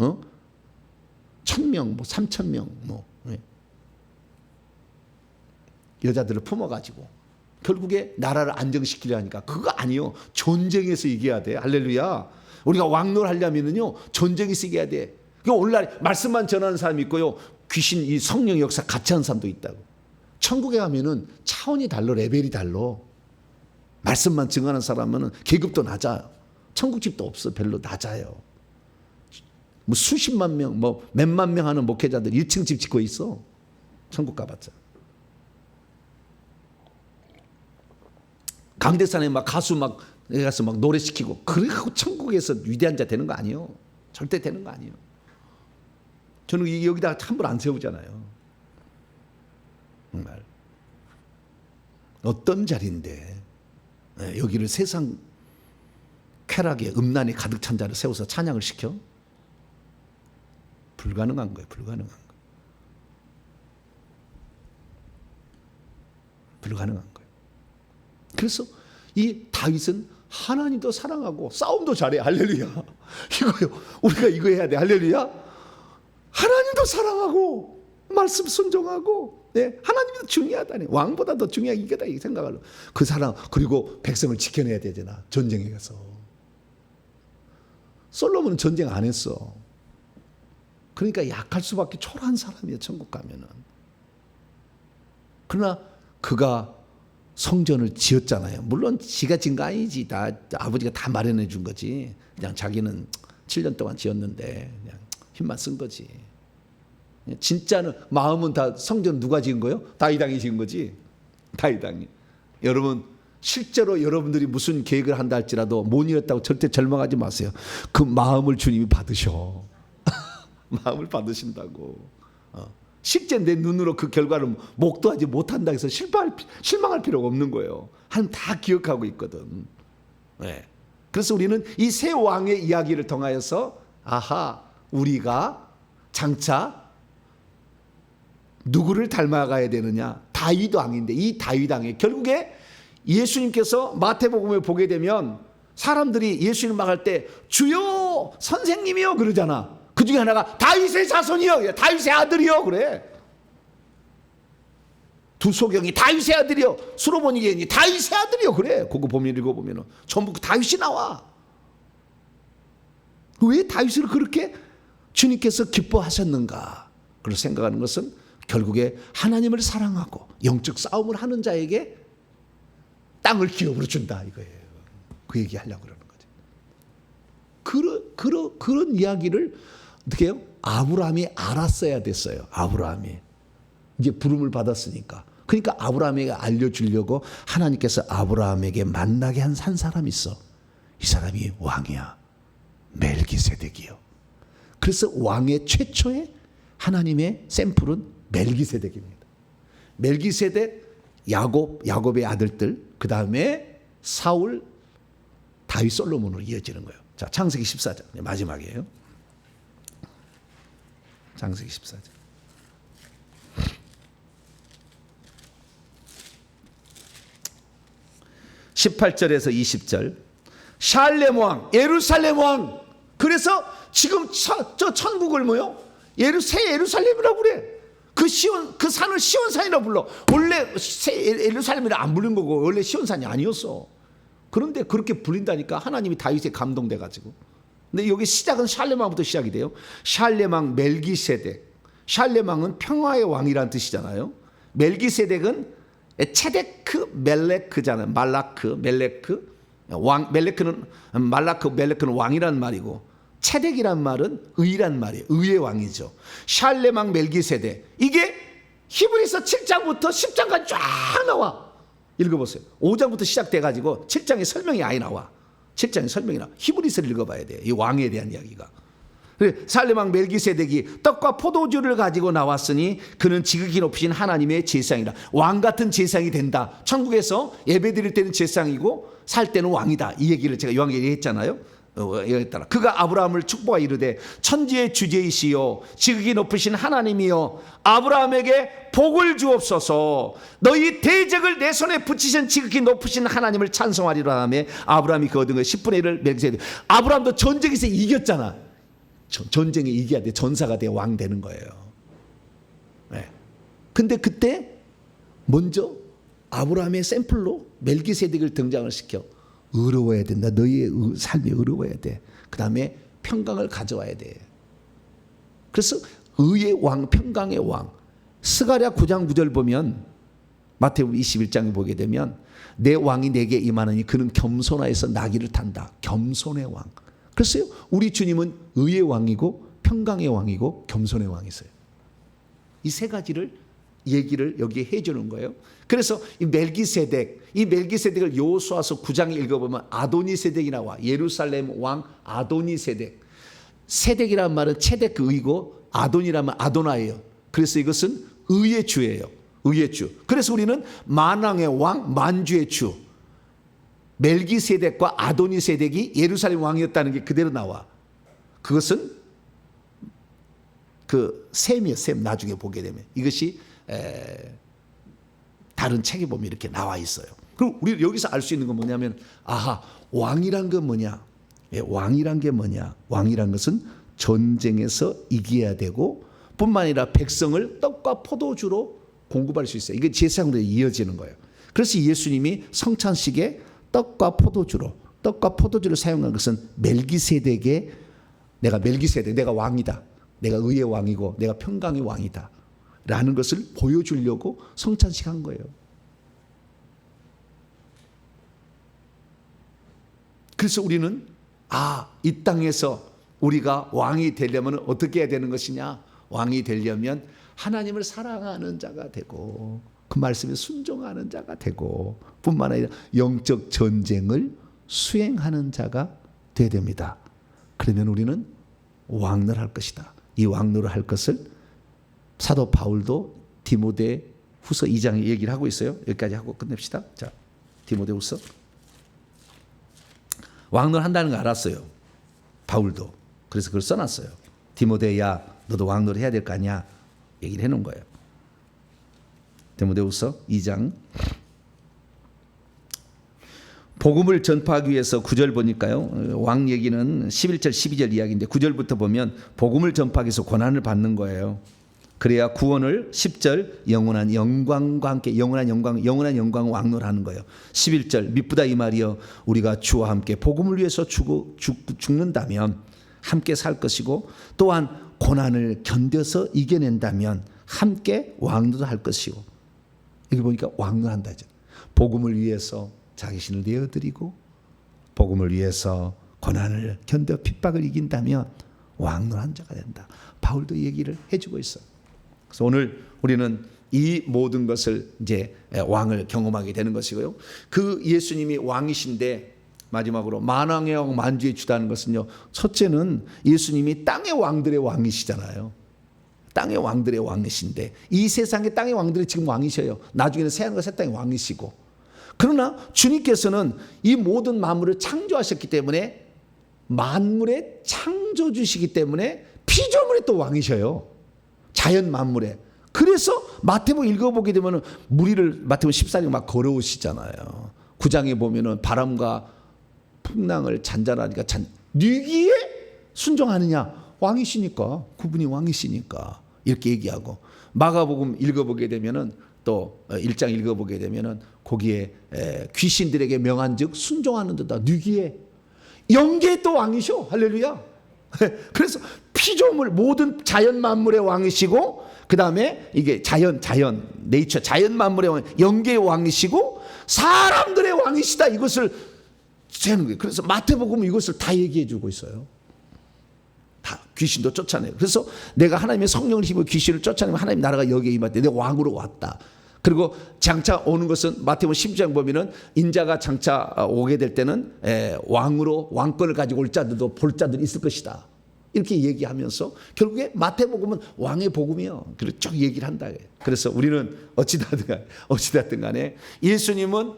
1,000명, 뭐 3,000명, 뭐 여자들을 품어가지고 결국에 나라를 안정시키려 하니까 그거 아니요. 전쟁에서 이겨야 돼. 할렐루야. 우리가 왕노를 하려면은요 전쟁에서 이겨야 돼. 그 오늘날 말씀만 전하는 사람이 있고요. 귀신 이 성령 역사 같이 하는 사람도 있다고. 천국에 가면은 차원이 달라, 레벨이 달라. 말씀만 증하는 사람은 계급도 낮아요. 천국집도 없어. 별로 낮아요. 뭐 수십만 명, 뭐 몇만 명 하는 목회자들 1층 집 짓고 있어. 천국 가봤자. 강대산에 막 가수 막 가서 막 노래 시키고 그래갖고 천국에서 위대한 자 되는 거 아니에요. 절대 되는 거 아니에요. 저는 여기다 함부로 안 세우잖아요. 정말 어떤 자리인데 여기를 세상 쾌락에 음란이 가득 찬 자를 세워서 찬양을 시켜? 불가능한 거예요. 불가능한 거예요. 불가능한 거예요. 그래서 이 다윗은 하나님도 사랑하고 싸움도 잘해. 할렐루야. 이거요. 우리가 이거 해야 돼. 할렐루야. 하나님도 사랑하고 말씀 순종하고 하나님도 중요하다니. 왕보다 더 중요하게 이거다 이 생각을. 그 사랑 그리고 백성을 지켜내야 되잖아. 전쟁에 가서. 솔로몬은 전쟁 안 했어. 그러니까 약할 수밖에 초라한 사람이야. 천국 가면은. 그러나 그가 성전을 지었잖아요. 물론 지가 지은 거 아니지. 다 아버지가 다 마련해 준 거지. 그냥 자기는 7년 동안 지었는데 그냥 힘만 쓴 거지. 진짜는 마음은 다 성전 누가 지은 거예요? 다윗왕이 지은 거지. 다윗왕이. 여러분 실제로 여러분들이 무슨 계획을 한다 할지라도 못 이뤘다고 절대 절망하지 마세요. 그 마음을 주님이 받으셔. 마음을 받으신다고. 실제 내 눈으로 그 결과를 목도하지 못한다 해서 실망할 필요가 없는 거예요. 하나님 다 기억하고 있거든. 네. 그래서 우리는 이 세 왕의 이야기를 통하여서 아하 우리가 장차 누구를 닮아가야 되느냐. 다윗 왕인데 이 다윗 왕이 결국에 예수님께서 마태복음에 보게 되면 사람들이 예수님 막할 때 주여 선생님이요 그러잖아. 그 중에 하나가 다윗의 자손이요. 다윗의 아들이요. 그래. 두소경이 다윗의 아들이요. 수로보니게니 다윗의 아들이요. 그래. 그거 보면 읽어보면 전부 다윗이 나와. 왜 다윗을 그렇게 주님께서 기뻐하셨는가? 그걸 생각하는 것은 결국에 하나님을 사랑하고 영적 싸움을 하는 자에게 땅을 기업으로 준다 이거예요. 그 얘기 하려고 그러는 거죠. 그런 이야기를 어떻게 해요? 아브라함이 알았어야 됐어요. 아브라함이 이제 부름을 받았으니까. 그러니까 아브라함에게 알려주려고 하나님께서 아브라함에게 만나게 한 사람이 있어. 이 사람이 왕이야. 멜기세덱이요. 그래서 왕의 최초의 하나님의 샘플은 멜기세덱입니다. 멜기세덱, 야곱의 아들들, 그 다음에 사울, 다윗, 솔로몬으로 이어지는 거예요. 자, 창세기 14장 마지막이에요. 창세기 14장. 18절에서 20절. 샬렘 왕, 예루살렘 왕. 그래서 지금 저 천국을 뭐요? 새 예루살렘이라고 그래. 그 산을 시온산이라고 불러. 원래 새 예루살렘이라 안 부른 거고 원래 시온산이 아니었어. 그런데 그렇게 불린다니까 하나님이 다윗에 감동돼 가지고. 근데 여기 시작은 샬렘 왕부터 시작이 돼요. 샬렘 왕 멜기세덱. 샬렘 왕은 평화의 왕이라는 뜻이잖아요. 멜기세덱은 체데크 멜레크잖아요. 멜레크 왕. 멜레크는 왕이란 말이고, 체덱이란 말은 의란 말이에요. 의의 왕이죠. 샬렘 왕 멜기세덱. 이게 히브리서 7장부터 10장까지 쫙 나와. 읽어보세요. 5장부터 시작돼가지고 7장에 설명이 아예 나와. 7장에 설명이 나와. 히브리서를 읽어봐야 돼요. 이 왕에 대한 이야기가. 샬렘 왕 멜기세덱이 떡과 포도주를 가지고 나왔으니 그는 지극히 높으신 하나님의 제사장이라. 왕 같은 제사장이 된다. 천국에서 예배 드릴 때는 제사장이고 살 때는 왕이다. 이 얘기를 제가 요한계시록에 했잖아요. 그가 아브라함을 축복하 이르되 천지의 주제이시요 지극히 높으신 하나님이여 아브라함에게 복을 주옵소서. 너희 대적을 내 손에 붙이신 지극히 높으신 하나님을 찬송하리라 하며 아브라함이 그 얻은 것 10분의 1을 멜기세덱. 아브라함도 전쟁에서 이겼잖아. 전쟁에 이겨야 돼. 전사가 돼. 왕 되는 거예요. 네. 근데 그때 먼저 아브라함의 샘플로 멜기세덱을 등장을 시켜. 의로워야 된다. 너희의 삶이 의로워야 돼. 그 다음에 평강을 가져와야 돼. 그래서 의의 왕, 평강의 왕. 스가랴 9장 9절 보면, 마태복음 21장에 보게 되면 내 왕이 내게 임하느니 그는 겸손하여서 나귀를 탄다. 겸손의 왕. 글쎄요, 우리 주님은 의의 왕이고 평강의 왕이고 겸손의 왕이세요. 이 세 가지를 얘기를 여기에 해주는 거예요. 그래서 이 멜기세덱을 여호수아서 9장에 읽어보면 아도니세덱이 나와. 예루살렘 왕 아도니세덱. 세덱이라는 말은 체덱 의고 아돈이라면 아도나예요. 그래서 이것은 의의 주예요. 의의 주. 그래서 우리는 만왕의 왕, 만주의 주. 멜기세덱과 아도니세덱이 예루살렘 왕이었다는 게 그대로 나와. 그것은 그 셈이에요. 셈. 나중에 보게 되면 이것이 다른 책에 보면 이렇게 나와 있어요. 그럼 우리 여기서 알 수 있는 건 뭐냐면, 아하, 왕이란 건 뭐냐? 왕이란 게 뭐냐? 왕이란 것은 전쟁에서 이겨야 되고 뿐만 아니라 백성을 떡과 포도주로 공급할 수 있어요. 이게 제사장들이 이어지는 거예요. 그래서 예수님이 성찬식에 떡과 포도주를 사용한 것은 멜기세덱의, 내가 왕이다. 내가 의의 왕이고 내가 평강의 왕이다. 라는 것을 보여주려고 성찬식 한 거예요. 그래서 우리는 이 땅에서 우리가 왕이 되려면 어떻게 해야 되는 것이냐? 왕이 되려면 하나님을 사랑하는 자가 되고 그 말씀에 순종하는 자가 되고 뿐만 아니라 영적 전쟁을 수행하는 자가 되어야 됩니다. 그러면 우리는 왕노를 할 것이다. 이 왕노를 할 것을 사도 바울도 디모데 후서 2장에 얘기를 하고 있어요. 여기까지 하고 끝냅시다. 자, 디모데 후서. 왕노를 한다는 거 알았어요. 바울도. 그래서 그걸 써놨어요. 디모데야, 너도 왕노를 해야 될 거 아니야? 얘기를 해놓은 거예요. 디모데 후서 2장. 복음을 전파하기 위해서 9절 보니까요. 왕 얘기는 11절 12절 이야기인데 9절부터 보면 복음을 전파하기 위해서 고난을 받는 거예요. 그래야 구원을 10절 영원한 영광과 함께 영원한 영광 왕노를 하는 거예요. 11절 미쁘다 이 말이여 우리가 주와 함께 복음을 위해서 죽는다면 함께 살 것이고 또한 고난을 견뎌서 이겨낸다면 함께 왕노를 할 것이고. 여기 보니까 왕노를 한다. 복음을 위해서 자기신을 내어드리고 복음을 위해서 고난을 견뎌 핍박을 이긴다면 왕노한 자가 된다. 바울도 이 얘기를 해주고 있어요. 그래서 오늘 우리는 이 모든 것을 이제 왕을 경험하게 되는 것이고요. 그 예수님이 왕이신데 마지막으로 만왕의 왕 만주의 주다는 것은요. 첫째는 예수님이 땅의 왕들의 왕이시잖아요. 땅의 왕들의 왕이신데 이 세상의 땅의 왕들이 지금 왕이셔요. 나중에는 새하늘과 새 땅의 왕이시고. 그러나 주님께서는 이 모든 만물을 창조하셨기 때문에 만물의 창조주시기 때문에 피조물의 또 왕이셔요. 자연 만물에. 그래서 마태복음 읽어보게 되면 무리를 마태복음 14장 막 걸어오시잖아요. 9장에 보면은 바람과 풍랑을 잔잔하니까 네기에 순종하느냐? 왕이시니까, 그분이 왕이시니까 이렇게 얘기하고, 마가복음 읽어보게 되면은 또 1장 읽어보게 되면은 거기에 귀신들에게 명한즉 순종하는 데다 네기에, 영계의 또 왕이셔. 할렐루야. 그래서 피조물 모든 자연 만물의 왕이시고, 그 다음에 이게 자연 네이처 자연 만물의 왕, 영계의 왕이시고 사람들의 왕이시다, 이것을 세는 거예요. 그래서 마태복음은 이것을 다 얘기해 주고 있어요. 다 귀신도 쫓아내요. 그래서 내가 하나님의 성령을 힘으로 귀신을 쫓아내면 하나님 나라가 여기에 임할 때 내가 왕으로 왔다. 그리고 장차 오는 것은 마태복음 10장 보면은 인자가 장차 오게 될 때는 왕으로 왕권을 가지고 올 자들도 볼 자들이 있을 것이다. 이렇게 얘기하면서 결국에 마태복음은 왕의 복음이요. 그리고 쭉 얘기를 한다. 그래서 우리는 어찌됐든 간에 예수님은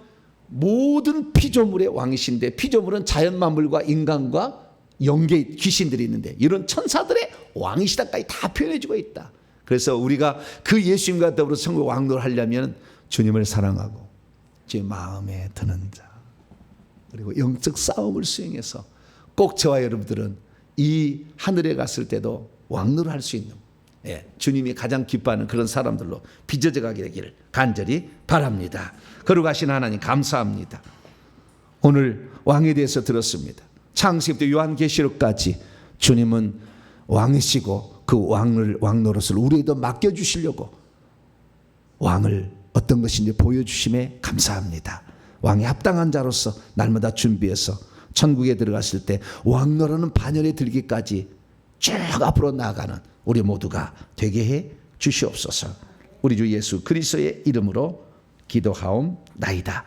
모든 피조물의 왕이신데, 피조물은 자연 만물과 인간과 영계 귀신들이 있는데 이런 천사들의 왕이시다까지 다 표현해주고 있다. 그래서 우리가 그 예수님과 더불어 성국 왕노를 하려면 주님을 사랑하고 제 마음에 드는 자, 그리고 영적 싸움을 수행해서 꼭 저와 여러분들은 이 하늘에 갔을 때도 왕노를 할 수 있는, 주님이 가장 기뻐하는 그런 사람들로 빚어져 가게 되기를 간절히 바랍니다. 거룩하신 하나님 감사합니다. 오늘 왕에 대해서 들었습니다. 창세기부터 요한계시록까지 주님은 왕이시고 그 왕노릇을 우리에도 맡겨주시려고 왕을 어떤 것인지 보여주심에 감사합니다. 왕에 합당한 자로서 날마다 준비해서 천국에 들어갔을 때 왕노라는 반열에 들기까지 쭉 앞으로 나아가는 우리 모두가 되게 해 주시옵소서. 우리 주 예수 그리스도의 이름으로 기도하옵나이다.